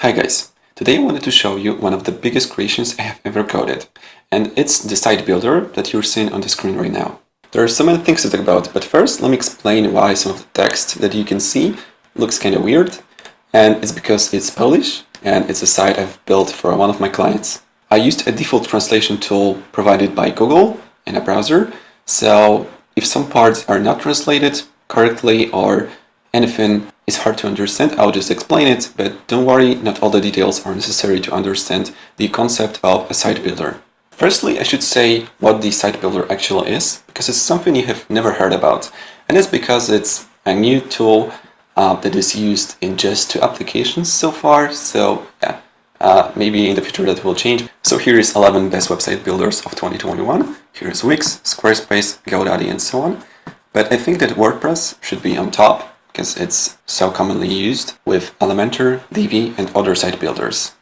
Hi guys, today I wanted to show you one of the biggest creations I have ever coded, and it's the site builder that you're seeing on the screen right now. There are so many things to talk about, but first let me explain why some of the text that you can see looks kind of weird, and it's because it's Polish and it's a site I've built for one of my clients. I used a default translation tool provided by Google in a browser, so if some parts are not translated correctly or anything is hard to understand, I'll just explain it, but don't worry, not all the details are necessary to understand the concept of a site builder. Firstly, I should say what the site builder actually is, because it's something you have never heard about, and it's because it's a new tool that is used in just 2 applications so far, so yeah, maybe in the future that will change. So here is 11 best website builders of 2021, here's Wix, Squarespace, GoDaddy and so on, but I think that WordPress should be on top, because it's so commonly used with Elementor, Divi, and other site builders.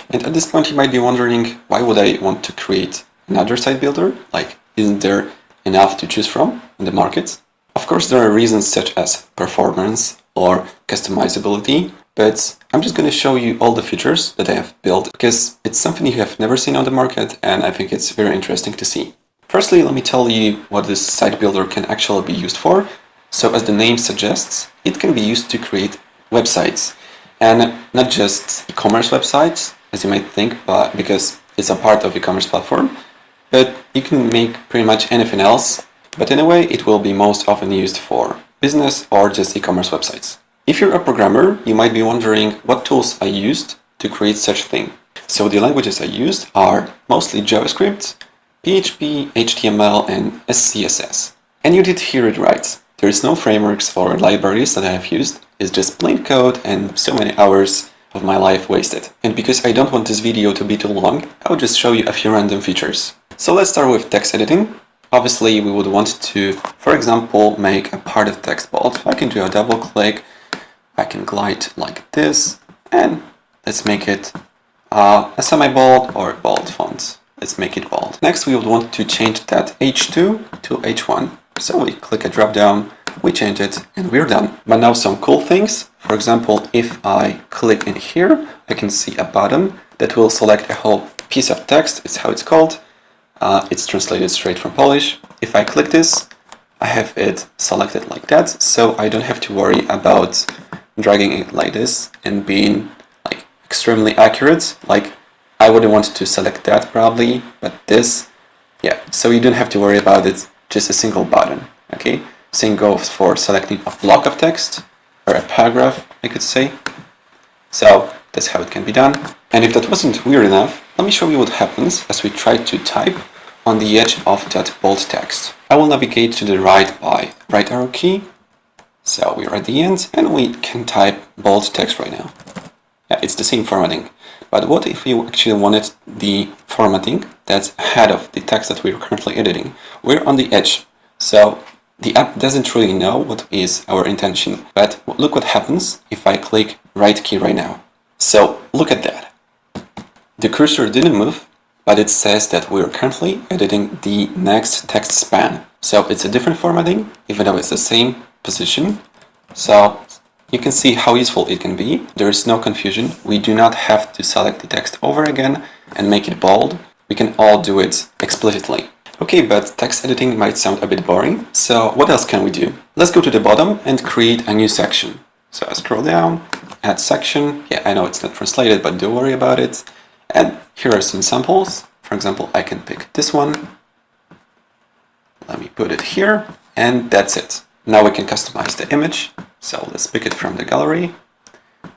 And at this point you might be wondering, why would I want to create another site builder? Like, isn't there enough to choose from in the market? Of course there are reasons such as performance or customizability, but I'm just going to show you all the features that I have built because it's something you have never seen on the market and I think it's very interesting to see. Firstly, let me tell you what this site builder can actually be used for. So as the name suggests, it can be used to create websites, and not just e-commerce websites, as you might think, but because it's a part of e-commerce platform, but you can make pretty much anything else, but anyway, it will be most often used for business or just e-commerce websites. If you're a programmer, you might be wondering what tools I used to create such thing. So the languages I used are mostly JavaScript, PHP, HTML, and CSS. And you did hear it right. There is no frameworks or libraries that I have used, it's just plain code and so many hours of my life wasted. And because I don't want this video to be too long, I will just show you a few random features. So let's start with text editing. Obviously we would want to, for example, make a part of text bold. I can do a double click, I can glide like this, and let's make it a semi-bold or bold font. Let's make it bold. Next we would want to change that H2 to H1. So we click a drop down, we change it, and we're done. But now some cool things. For example, if I click in here, I can see a button that will select a whole piece of text. It's how it's called. It's translated straight from Polish. If I click this, I have it selected like that, so I don't have to worry about dragging it like this and being like extremely accurate. Like, I wouldn't want to select that probably, but this, yeah. So you don't have to worry about it. Just a single button, okay? Same goes for selecting a block of text, or a paragraph, I could say. So that's how it can be done. And if that wasn't weird enough, let me show you what happens as we try to type on the edge of that bold text. I will navigate to the right by right arrow key. So we're at the end, and we can type bold text right now. Yeah, it's the same formatting. But what if you actually wanted the formatting that's ahead of the text that we're currently editing? We're on the edge, so the app doesn't really know what is our intention. But look what happens if I click right key right now. So look at that. The cursor didn't move, but it says that we're currently editing the next text span. So it's a different formatting, even though it's the same position. So you can see how useful it can be. There is no confusion. We do not have to select the text over again and make it bold. We can all do it explicitly. Okay, but text editing might sound a bit boring. So what else can we do? Let's go to the bottom and create a new section. So I scroll down, add section. Yeah, I know it's not translated, but don't worry about it. And here are some samples. For example, I can pick this one. Let me put it here, and that's it. Now we can customize the image. So let's pick it from the gallery.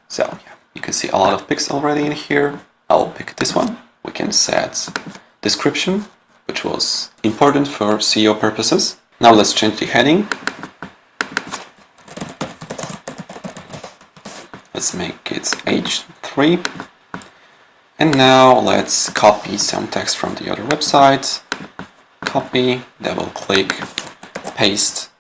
So yeah, you can see a lot of pics already in here. I'll pick this one. We can set description, which was important for SEO purposes. Now let's change the heading. Let's make it H3. And now let's copy some text from the other website. Copy, double click, paste.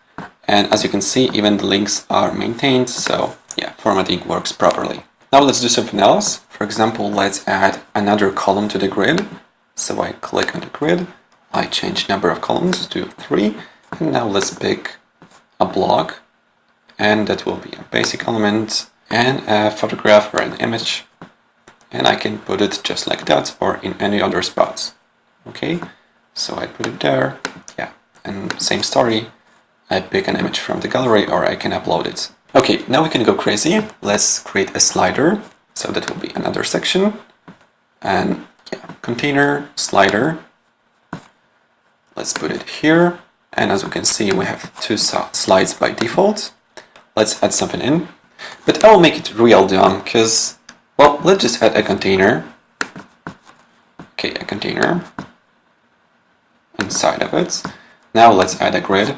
And as you can see, even the links are maintained, so yeah, formatting works properly. Now let's do something else. For example, let's add another column to the grid. So I click on the grid, I change number of columns to 3, and now let's pick a blog, and that will be a basic element and a photograph or an image. and I can put it just like that or in any other spots. Okay, so I put it there, yeah, and same story. I pick an image from the gallery or I can upload it. Okay, now we can go crazy. Let's create a slider. So that will be another section. And yeah, container, slider. Let's put it here. And as we can see, we have two slides by default. Let's add something in. But I will make it real dumb because, well, let's just add a container. Okay, a container inside of it. Now let's add a grid.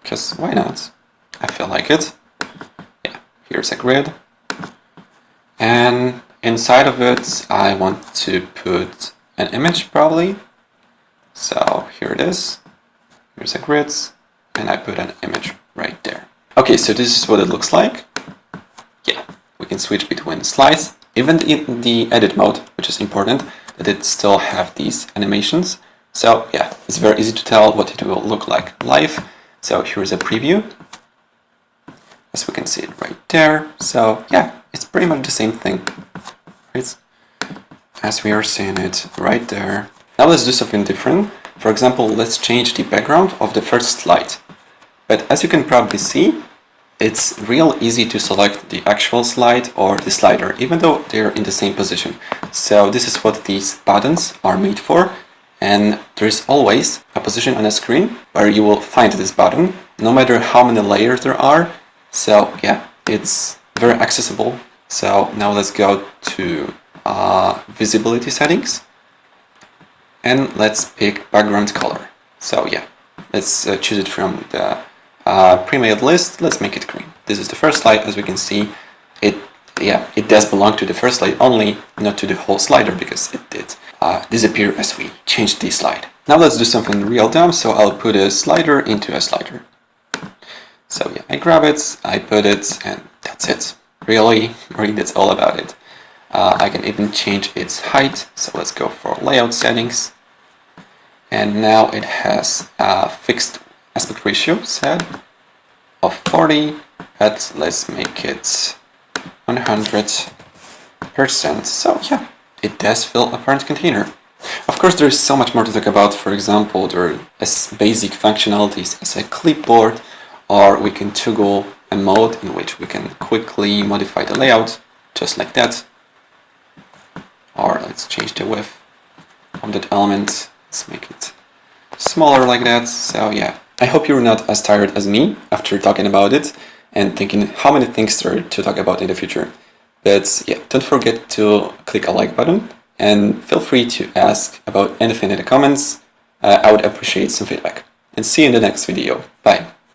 Because why not? I feel like it. Yeah, here's a grid. And inside of it, I want to put an image probably. So here it is. Here's a grid. And I put an image right there. Okay, so this is what it looks like. Yeah, we can switch between slides. Even in the edit mode, which is important, that it still have these animations. So yeah, it's very easy to tell what it will look like live. So here's a preview, as we can see it right there. So yeah, it's pretty much the same thing, right? As we are seeing it right there. Now let's do something different. For example, let's change the background of the first slide. But as you can probably see, it's real easy to select the actual slide or the slider, even though they're in the same position. So this is what these buttons are made for. And there is always a position on a screen where you will find this button, no matter how many layers there are. So yeah, it's very accessible. So now let's go to visibility settings and let's pick background color. So yeah, let's choose it from the pre-made list. Let's make it green. This is the first slide. As we can see, it does belong to the first slide only, not to the whole slider, because it did disappear as we changed the slide. Now let's do something real dumb. So I'll put a slider into a slider. So yeah, I grab it, I put it, and that's it. Really, that's all about it. I can even change its height. So let's go for layout settings. And now it has a fixed aspect ratio set of 40, but let's make it 100%. So yeah, it does fill a parent container. Of course, there is so much more to talk about. For example, there are basic functionalities as a clipboard, or we can toggle a mode in which we can quickly modify the layout, just like that. Or let's change the width of that element. Let's make it smaller like that. So yeah, I hope you're not as tired as me after talking about it and thinking how many things there are to talk about in the future. But yeah, don't forget to click a like button and feel free to ask about anything in the comments. I would appreciate some feedback. And see you in the next video. Bye.